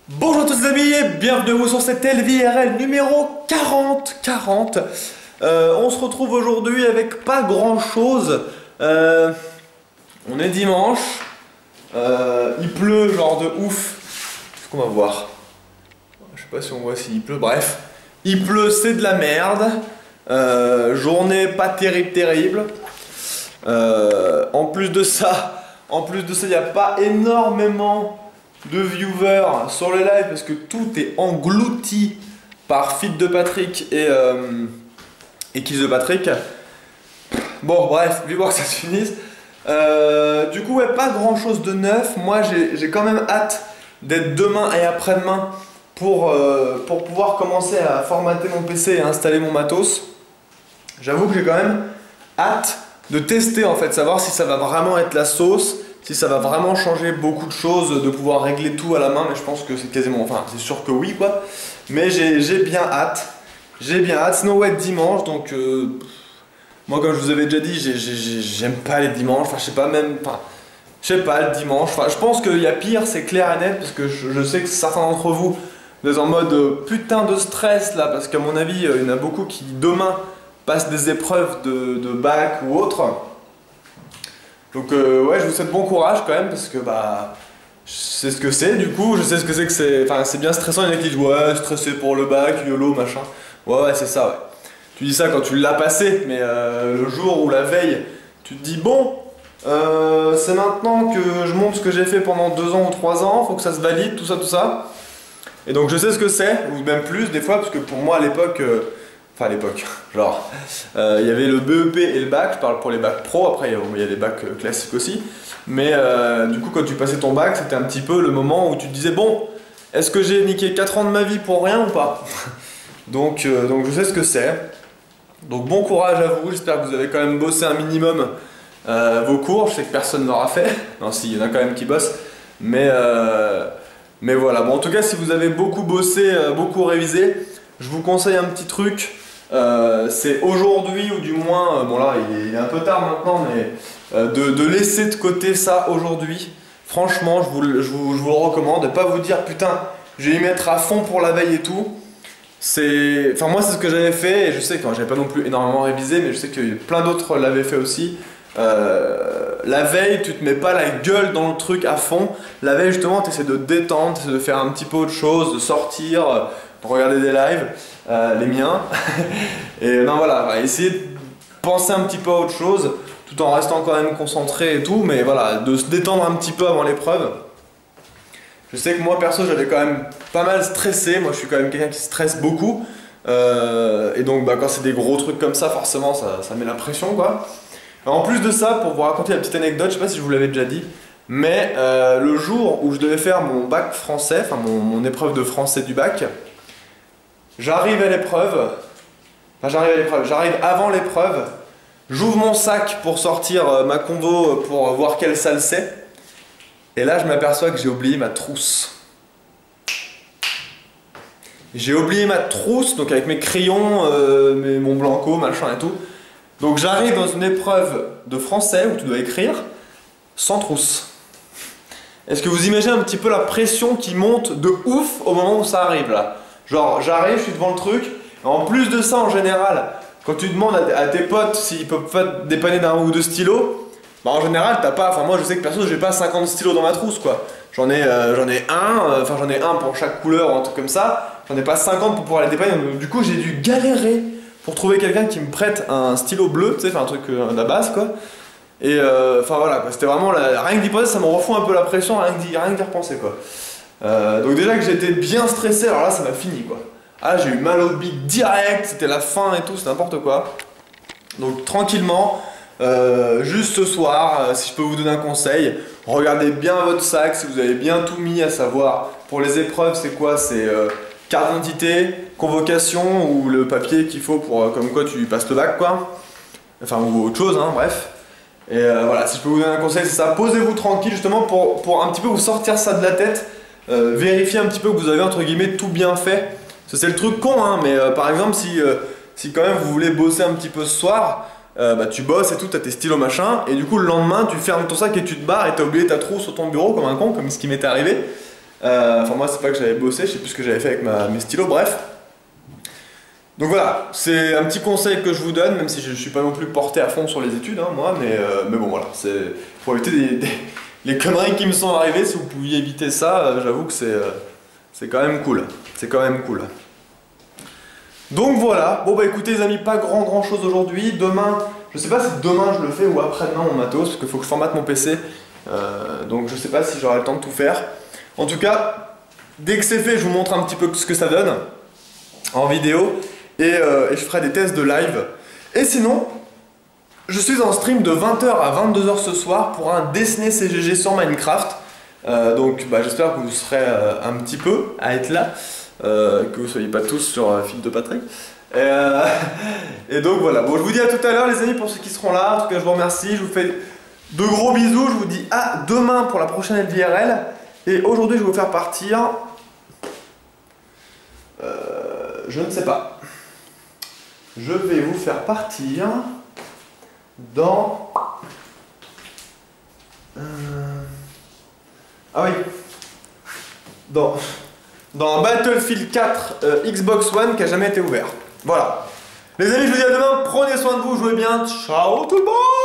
Bonjour à tous les amis et bienvenue sur cette LVRL numéro 40. On se retrouve aujourd'hui avec pas grand chose. On est dimanche. Il pleut genre de ouf. Qu'est-ce qu'on va voir? Je sais pas si on voit s'il pleut. Bref, il pleut, c'est de la merde. Journée pas terrible. En plus de ça, il n'y a pas énormément de viewers sur le live parce que tout est englouti par Feed de Patrick et Kiss de Patrick. Bon bref, vivement que ça se finisse. Du coup ouais, pas grand chose de neuf. Moi j'ai quand même hâte d'être demain et après-demain pour pouvoir commencer à formater mon PC et installer mon matos. J'avoue que j'ai quand même hâte de tester en fait, savoir si ça va vraiment être la sauce, si ça va vraiment changer beaucoup de choses, de pouvoir régler tout à la main, mais je pense que c'est quasiment, enfin c'est sûr que oui quoi. Mais j'ai bien hâte, sinon ouais dimanche, donc moi comme je vous avais déjà dit, j'aime pas les dimanches, enfin je sais pas même, enfin je sais pas le dimanche, enfin je pense qu'il y a pire, c'est clair et net, parce que je sais que certains d'entre vous êtes en mode putain de stress là, parce qu'à mon avis il y en a beaucoup qui demain passent des épreuves de bac ou autre. Donc ouais, je vous souhaite bon courage quand même parce que bah je sais ce que c'est du coup, je sais ce que c'est, enfin c'est bien stressant, il y en a qui disent ouais stressé pour le bac, YOLO machin. Ouais c'est ça ouais. Tu dis ça quand tu l'as passé, mais le jour ou la veille, tu te dis bon, c'est maintenant que je montre ce que j'ai fait pendant 2 ans ou 3 ans, faut que ça se valide, tout ça. Et donc je sais ce que c'est, ou même plus des fois, parce que pour moi à l'époque... Enfin à l'époque, genre, il y avait le BEP et le bac, je parle pour les bacs pro, après il y a les bacs classiques aussi. Mais du coup quand tu passais ton bac, c'était un petit peu le moment où tu te disais bon, est-ce que j'ai niqué 4 ans de ma vie pour rien ou pas? donc je sais ce que c'est. Donc bon courage à vous, j'espère que vous avez quand même bossé un minimum vos cours, je sais que personne n'aura fait. Non si, il y en a quand même qui bossent. Mais voilà, bon en tout cas si vous avez beaucoup bossé, beaucoup révisé, je vous conseille un petit truc. C'est aujourd'hui ou du moins, bon là il est un peu tard maintenant, mais de laisser de côté ça aujourd'hui. Franchement, je vous le recommande. De pas vous dire putain, je vais y mettre à fond pour la veille et tout. Enfin moi c'est ce que j'avais fait et je sais que j'avais pas non plus énormément révisé, mais je sais que plein d'autres l'avaient fait aussi. La veille, tu te mets pas la gueule dans le truc à fond. La veille justement, tu essaies de te détendre, de faire un petit peu autre chose, de sortir, de regarder des lives. Les miens. Et non voilà, essayer de penser un petit peu à autre chose tout en restant quand même concentré et tout, mais voilà, de se détendre un petit peu avant l'épreuve. Je sais que moi perso j'avais quand même pas mal stressé, moi je suis quand même quelqu'un qui stresse beaucoup, et donc bah, quand c'est des gros trucs comme ça forcément ça met la pression quoi. En plus de ça, pour vous raconter la petite anecdote, je sais pas si je vous l'avais déjà dit, mais le jour où je devais faire mon bac français, enfin mon épreuve de français du bac, j'arrive avant l'épreuve, j'ouvre mon sac pour sortir ma convo pour voir quelle salle c'est, et là je m'aperçois que j'ai oublié ma trousse. J'ai oublié ma trousse, donc avec mes crayons, mon blanco, machin et tout. Donc j'arrive dans une épreuve de français où tu dois écrire sans trousse. Est-ce que vous imaginez un petit peu la pression qui monte de ouf au moment où ça arrive là? Genre j'arrive, je suis devant le truc, et en plus de ça en général, quand tu demandes à tes potes s'ils peuvent pas te dépanner d'un ou deux stylos, bah en général t'as pas, enfin moi je sais que perso j'ai pas 50 stylos dans ma trousse quoi. J'en ai un pour chaque couleur ou un truc comme ça, j'en ai pas 50 pour pouvoir les dépanner, donc, du coup j'ai dû galérer pour trouver quelqu'un qui me prête un stylo bleu, tu sais, enfin un truc à la base quoi. Et enfin voilà quoi, c'était vraiment, rien que d'y penser ça me refout un peu la pression, rien que d'y repenser quoi. Donc déjà que j'étais bien stressé, alors là ça m'a fini quoi. Ah j'ai eu mal au bide direct, c'était la fin et tout, c'est n'importe quoi. Donc tranquillement, juste ce soir, si je peux vous donner un conseil, regardez bien votre sac, si vous avez bien tout mis, à savoir pour les épreuves c'est quoi, c'est carte d'identité, convocation ou le papier qu'il faut pour comme quoi tu passes le bac quoi. Enfin ou autre chose hein, bref. Et voilà, si je peux vous donner un conseil c'est ça, posez-vous tranquille justement pour un petit peu vous sortir ça de la tête. Vérifiez un petit peu que vous avez entre guillemets tout bien fait. C'est le truc con hein, mais par exemple si quand même vous voulez bosser un petit peu ce soir, bah tu bosses et tout, t'as tes stylos machin, et du coup le lendemain tu fermes ton sac et tu te barres et t'as oublié ta trousse sur ton bureau comme un con, comme ce qui m'était arrivé. Enfin moi c'est pas que j'avais bossé, je sais plus ce que j'avais fait avec mes stylos, bref. Donc voilà, c'est un petit conseil que je vous donne, même si je suis pas non plus porté à fond sur les études, hein, moi, mais bon voilà, c'est pour éviter les conneries qui me sont arrivées, si vous pouviez éviter ça, j'avoue que c'est quand même cool, c'est quand même cool. Donc voilà, bon bah écoutez les amis, pas grand chose aujourd'hui, demain, je sais pas si demain je le fais ou après-demain mon matos, parce qu'il faut que je formate mon PC, donc je sais pas si j'aurai le temps de tout faire. En tout cas, dès que c'est fait, je vous montre un petit peu ce que ça donne en vidéo. Et je ferai des tests de live. Et sinon, je suis en stream de 20h à 22h ce soir pour un Dessiné CGG sur Minecraft. Donc bah, j'espère que vous serez un petit peu à être là, que vous ne soyez pas tous sur fil de Patrick. Et donc voilà, bon je vous dis à tout à l'heure les amis pour ceux qui seront là. En tout cas je vous remercie, je vous fais de gros bisous. Je vous dis à demain pour la prochaine LVRL. Et aujourd'hui je vais vous faire partir... je ne sais pas. Je vais vous faire partir dans... Ah oui. Dans Battlefield 4 Xbox One qui a jamais été ouvert. Voilà. Les amis, je vous dis à demain. Prenez soin de vous, jouez bien. Ciao tout le monde.